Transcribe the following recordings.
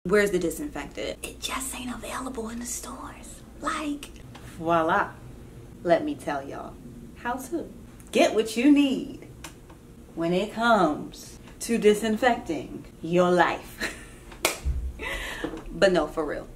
Where's the disinfectant? It just ain't available in the stores. Like, voila. Let me tell y'all how to get what you need when it comes to disinfecting your life. But no, for real.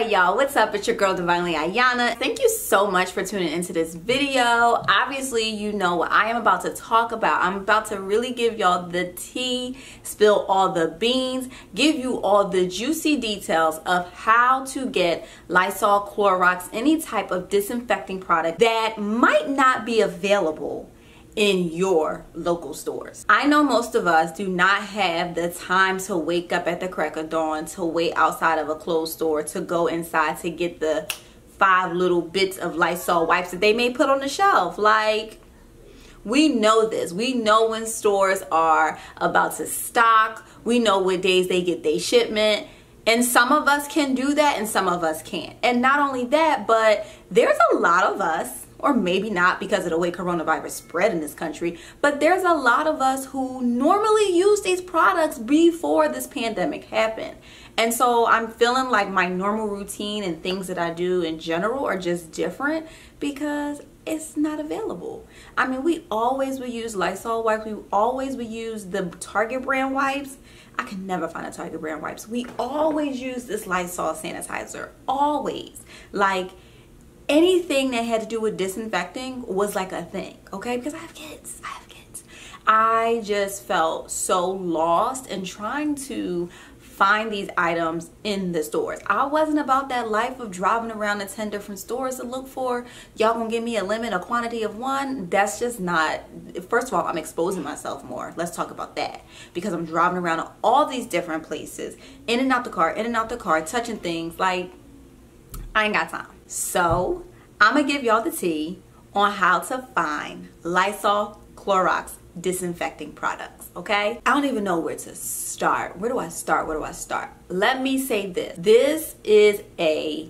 Y'all, what's up? It's your girl Divinely Ayana. Thank you so much for tuning into this video. Obviously, you know what I am about to talk about. I'm about to really give y'all the tea, spill all the beans, give you all the juicy details of how to get Lysol, Clorox, any type of disinfecting product that might not be available in your local stores. I know most of us do not have the time to wake up at the crack of dawn, to wait outside of a closed store, to go inside to get the 5 little bits of Lysol wipes that they may put on the shelf. Like, we know this. We know when stores are about to stock. We know what days they get their shipment. And some of us can do that and some of us can't. And not only that, but there's a lot of us, or maybe not because of the way coronavirus spread in this country, but there's a lot of us who normally use these products before this pandemic happened. And so I'm feeling like my normal routine and things that I do in general are just different because it's not available. I mean, we always would use Lysol wipes. We always would use the Target brand wipes. I can never find a Target brand wipes. We always use this Lysol sanitizer. Always. Like, anything that had to do with disinfecting was like a thing, okay? Because I have kids. I just felt so lost in trying to find these items in the stores. I wasn't about that life of driving around to 10 different stores to look for, y'all gonna give me a limit, a quantity of one. That's just not, first of all, I'm exposing myself more. Let's talk about that. Because I'm driving around to all these different places, in and out the car, touching things. Like, I ain't got time. So I'm gonna give y'all the tea on how to find Lysol, Clorox disinfecting products, okay? I don't even know where to start. Where do I start? Let me say this. This is a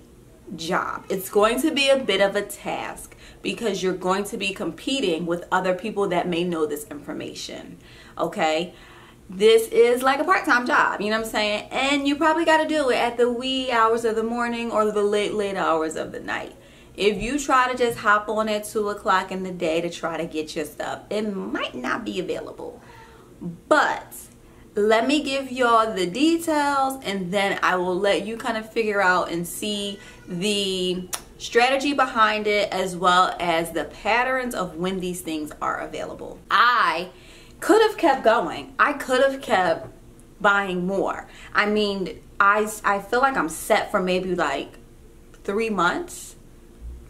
job. It's going to be a bit of a task because you're going to be competing with other people that may know this information, okay? This is like a part-time job, you know what I'm saying? And you probably got to do it at the wee hours of the morning or the late hours of the night. If you try to just hop on at 2 o'clock in the day to try to get your stuff, it might not be available. But let me give y'all the details and then I will let you kind of figure out and see the strategy behind it as well as the patterns of when these things are available. I could have kept going. I could have kept buying more. I mean, I feel like I'm set for maybe like 3 months,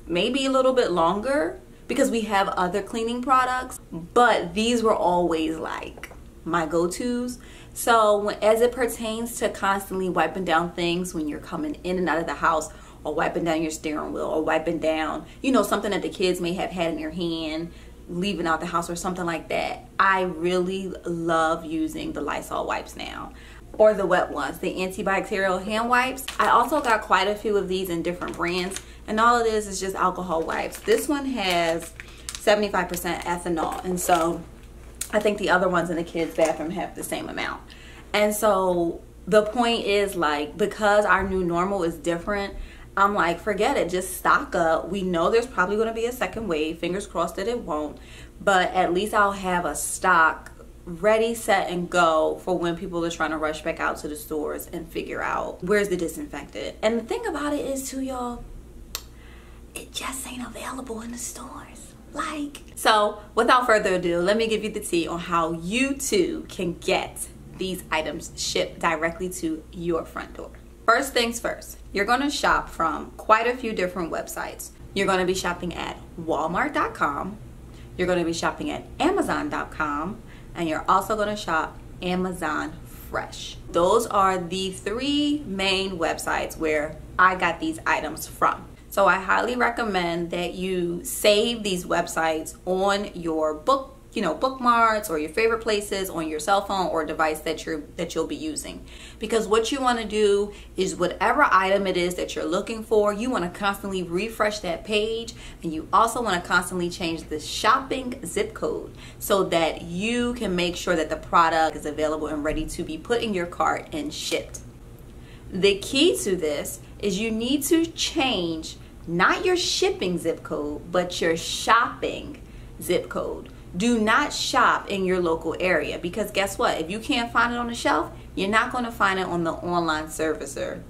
maybe a little bit longer because we have other cleaning products, but these were always like my go-tos. So as it pertains to constantly wiping down things when you're coming in and out of the house, or wiping down your steering wheel, or wiping down, you know, something that the kids may have had in their hand, leaving out the house or something like that, I really love using the Lysol wipes now, or the wet ones, the antibacterial hand wipes. I also got quite a few of these in different brands, and all it is just alcohol wipes. This one has 75% ethanol, and so I think the other ones in the kids' bathroom have the same amount. And so the point is, like, because our new normal is different, I'm like, forget it, just stock up. We know there's probably going to be a second wave. Fingers crossed that it won't. But at least I'll have a stock ready, set, and go for when people are trying to rush back out to the stores and figure out where's the disinfectant. And the thing about it is, too, y'all, it just ain't available in the stores. Like, so without further ado, let me give you the tea on how you too can get these items shipped directly to your front door. First things first, you're going to shop from quite a few different websites. You're going to be shopping at Walmart.com, you're going to be shopping at Amazon.com, and you're also going to shop Amazon Fresh. Those are the 3 main websites where I got these items from. So I highly recommend that you save these websites on your book bookmarks or your favorite places on your cell phone or device that you'll be using. Because what you want to do is whatever item it is that you're looking for, you want to constantly refresh that page, and you also want to constantly change the shopping zip code so that you can make sure that the product is available and ready to be put in your cart and shipped. The key to this is you need to change not your shipping zip code, but your shopping zip code. Do not shop in your local area, because guess what? If you can't find it on the shelf, you're not going to find it on the online servicer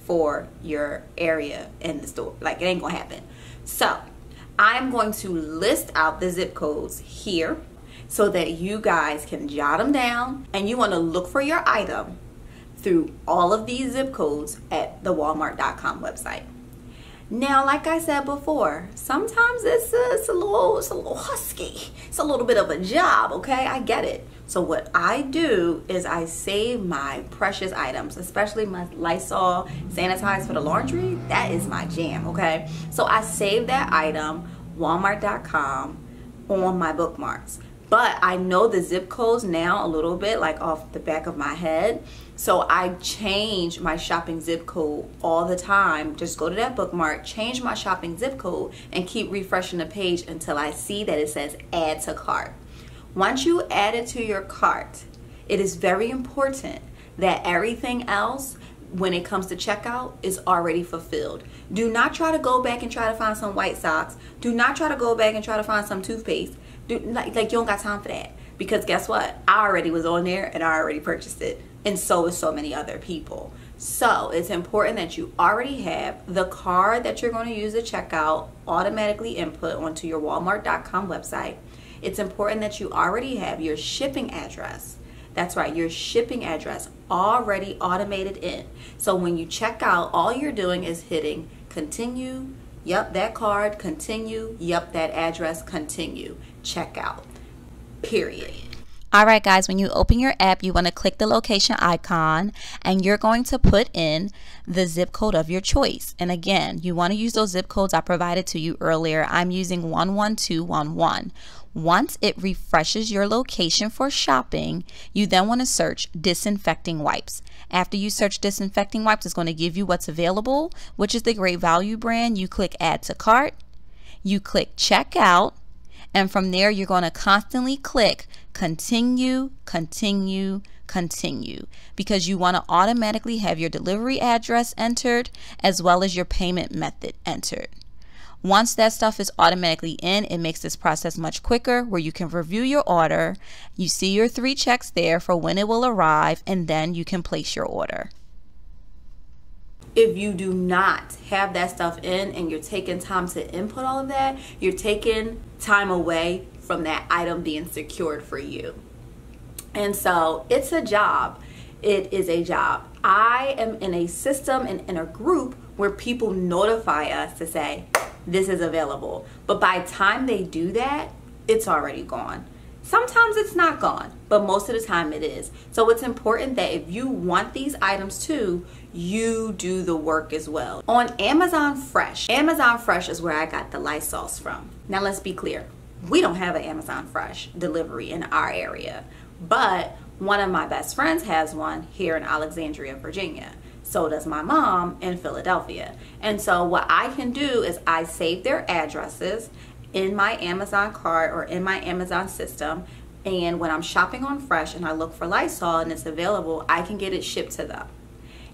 for your area in the store. Like, it ain't going to happen. So I'm going to list out the zip codes here so that you guys can jot them down, and you want to look for your item through all of these zip codes at the Walmart.com website. Now, like I said before, sometimes it's a little husky. It's a little bit of a job, okay? I get it. So what I do is I save my precious items, especially my Lysol sanitizer for the laundry. That is my jam, okay? So I save that item, Walmart.com, on my bookmarks. But I know the zip codes now a little bit, like off the back of my head. So I change my shopping zip code all the time. Just go to that bookmark, change my shopping zip code, and keep refreshing the page until I see that it says add to cart. Once you add it to your cart, it is very important that everything else, when it comes to checkout, is already fulfilled. Do not try to go back and try to find some white socks. Do not try to go back and try to find some toothpaste. Like you don't got time for that, because guess what? I already was on there and I already purchased it, and so is so many other people. So it's important that you already have the card that you're going to use to checkout automatically input onto your Walmart.com website. It's important that you already have your shipping address. That's right, your shipping address already automated in. So when you check out, all you're doing is hitting continue. Yep, that card, continue. Yep, that address, continue. Checkout. Period. All right, guys, when you open your app, you want to click the location icon, and you're going to put in the zip code of your choice. And again, you want to use those zip codes I provided to you earlier. I'm using 11211. Once it refreshes your location for shopping, you then want to search disinfecting wipes. After you search disinfecting wipes, it's going to give you what's available, which is the Great Value brand. You click add to cart, you click checkout, and from there you're going to constantly click continue, continue, continue, because you want to automatically have your delivery address entered as well as your payment method entered. Once that stuff is automatically in, it makes this process much quicker, where you can review your order, you see your 3 checks there for when it will arrive, and then you can place your order. If you do not have that stuff in and you're taking time to input all of that, you're taking time away from that item being secured for you. And so it's a job. It is a job. I am in a system and in a group where people notify us to say, this is available. But by the time they do that, it's already gone. Sometimes it's not gone, but most of the time it is. So it's important that if you want these items too, you do the work as well. On Amazon Fresh is where I got the Lysols from. Now let's be clear. We don't have an Amazon Fresh delivery in our area, but one of my best friends has one here in Alexandria, Virginia. So does my mom in Philadelphia. And so what I can do is I save their addresses in my Amazon cart or in my Amazon system, and when I'm shopping on Fresh and I look for Lysol and it's available, I can get it shipped to them.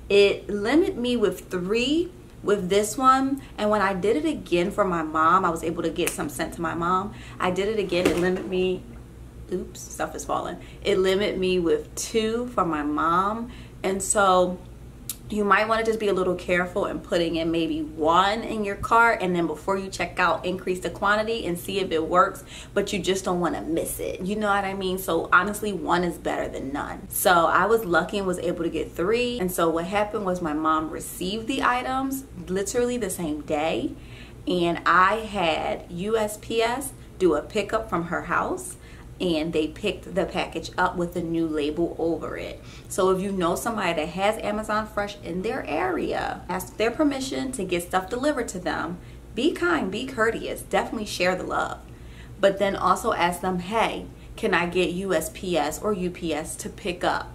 It limited me with 3 with this one, and when I did it again for my mom, I was able to get some sent to my mom. I did it again, it limited me, oops, stuff is falling. It limited me with 2 for my mom, and so you might want to just be a little careful in putting in maybe 1 in your cart, and then before you check out, increase the quantity and see if it works, but you just don't want to miss it. You know what I mean? So honestly, 1 is better than none. So I was lucky and was able to get 3. And so what happened was my mom received the items literally the same day, and I had USPS do a pickup from her house, and they picked the package up with a new label over it. So if you know somebody that has Amazon Fresh in their area, ask their permission to get stuff delivered to them. Be kind, be courteous, definitely share the love. but then also ask them, hey, can I get USPS or UPS to pick up,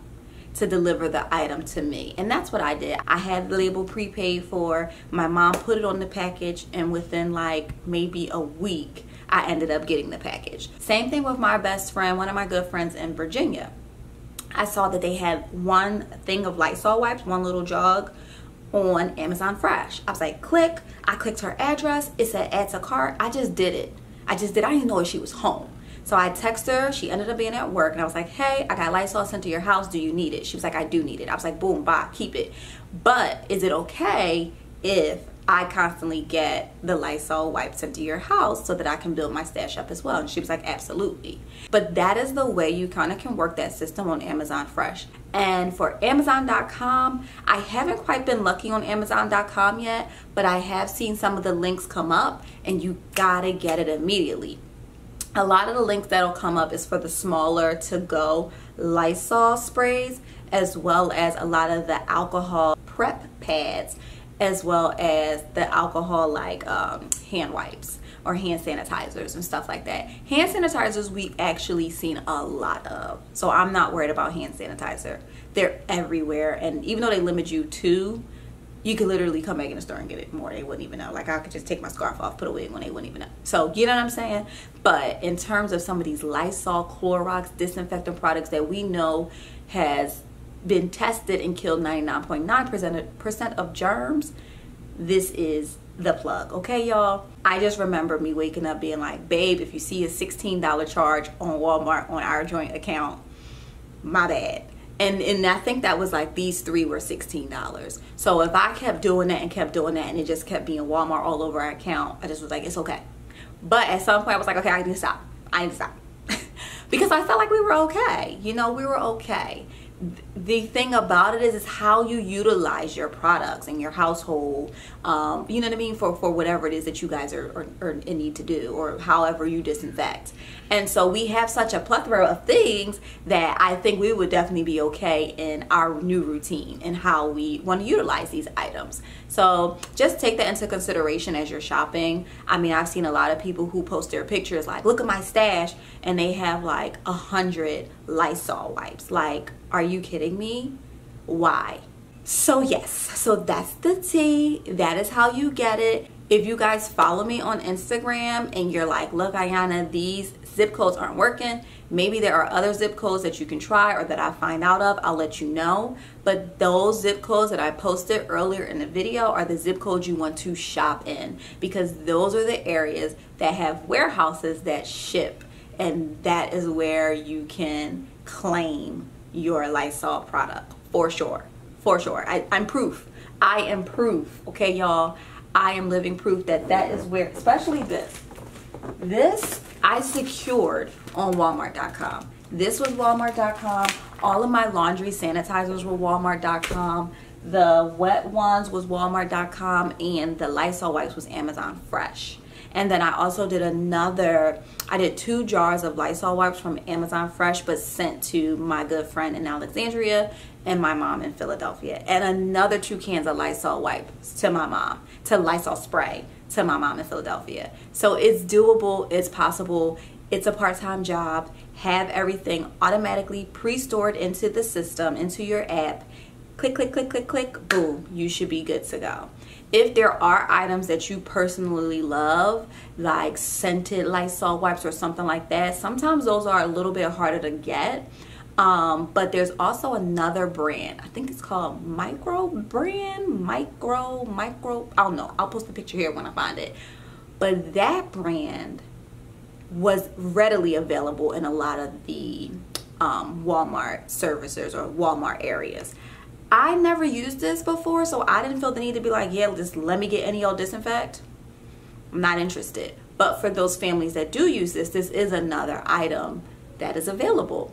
to deliver the item to me? And that's what I did. I had the label prepaid for. My mom put it on the package, and within like maybe a week, I ended up getting the package. Same thing with my best friend, one of my good friends in Virginia. I saw that they had one thing of Lysol wipes, one little jug, on Amazon Fresh. I was like, click. I clicked her address. It said add to cart. I just did it. I didn't even know if she was home. So I texted her. She ended up being at work, and I was like, hey, I got Lysol sent to your house. Do you need it? She was like, I do need it. I was like, boom, bye, keep it. But is it okay if I constantly get the Lysol wipes sent to your house so that I can build my stash up as well? And she was like, absolutely. But that is the way you kind of can work that system on Amazon Fresh. And for Amazon.com, I haven't quite been lucky on Amazon.com yet, but I have seen some of the links come up, and you gotta get it immediately. A lot of the links that'll come up is for the smaller to-go Lysol sprays, as well as a lot of the alcohol prep pads, as well as the alcohol like hand wipes or hand sanitizers and stuff like that. Hand sanitizers we actually seen a lot of, so I'm not worried about hand sanitizer. They're everywhere, and even though they limit you to, you could literally come back in the store and get it more. They wouldn't even know. Like, I could just take my scarf off, put a wig on, they wouldn't even know. So, you know what I'm saying? But in terms of some of these Lysol, Clorox, disinfectant products that we know has been tested and killed 99.9% of germs, this is the plug, okay, y'all? I just remember me waking up being like, babe, if you see a $16 charge on Walmart on our joint account, my bad. And I think that was like these three were $16. So if I kept doing that and kept doing that, and it just kept being Walmart all over our account, I just was like, it's okay. But at some point I was like, okay, I need to stop. I need to stop. Because I felt like we were okay. You know, we were okay. The thing about it is how you utilize your products in your household, you know what I mean, for whatever it is that you guys are need to do, or however you disinfect. And so we have such a plethora of things that I think we would definitely be okay in our new routine and how we want to utilize these items. So just take that into consideration as you're shopping. I mean, I've seen a lot of people who post their pictures like, look at my stash, and they have like 100 Lysol wipes. Like, are you kidding me? Why? So yes, so that's the tea. That is how you get it. If you guys follow me on Instagram and you're like, look, Ayana, these zip codes aren't working, maybe there are other zip codes that you can try or that I find out of, I'll let you know. But those zip codes that I posted earlier in the video are the zip codes you want to shop in, because those are the areas that have warehouses that ship, and that is where you can claim your Lysol product for sure. For sure. I'm proof. I am proof. Okay, y'all. I am living proof that that is where, especially this. This I secured on Walmart.com. This was Walmart.com. All of my laundry sanitizers were Walmart.com. The wet ones was Walmart.com, and the Lysol wipes was Amazon Fresh. And then I also did I did 2 jars of Lysol wipes from Amazon Fresh, but sent to my good friend in Alexandria and my mom in Philadelphia. And another 2 cans of Lysol wipes to my mom, to Lysol spray to my mom in Philadelphia. So it's doable, it's possible. It's a part-time job. Have everything automatically pre-stored into the system, into your app. Click, click, click, click, click, boom, you should be good to go. If there are items that you personally love, like scented Lysol wipes or something like that, sometimes those are a little bit harder to get. But there's also another brand. I think it's called Micro, I don't know. I'll post a picture here when I find it. But that brand was readily available in a lot of the Walmart servicers or Walmart areas. I never used this before, so I didn't feel the need to be like, yeah, just let me get any old disinfect. I'm not interested. But for those families that do use this, this is another item that is available.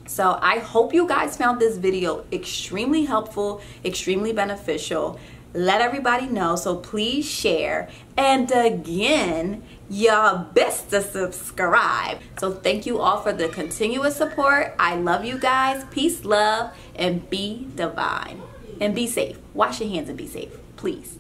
So I hope you guys found this video extremely helpful, extremely beneficial. Let everybody know, so please share. And again, y'all best to subscribe. So thank you all for the continuous support. I love you guys. Peace, love, and be divine. And be safe. Wash your hands and be safe, please.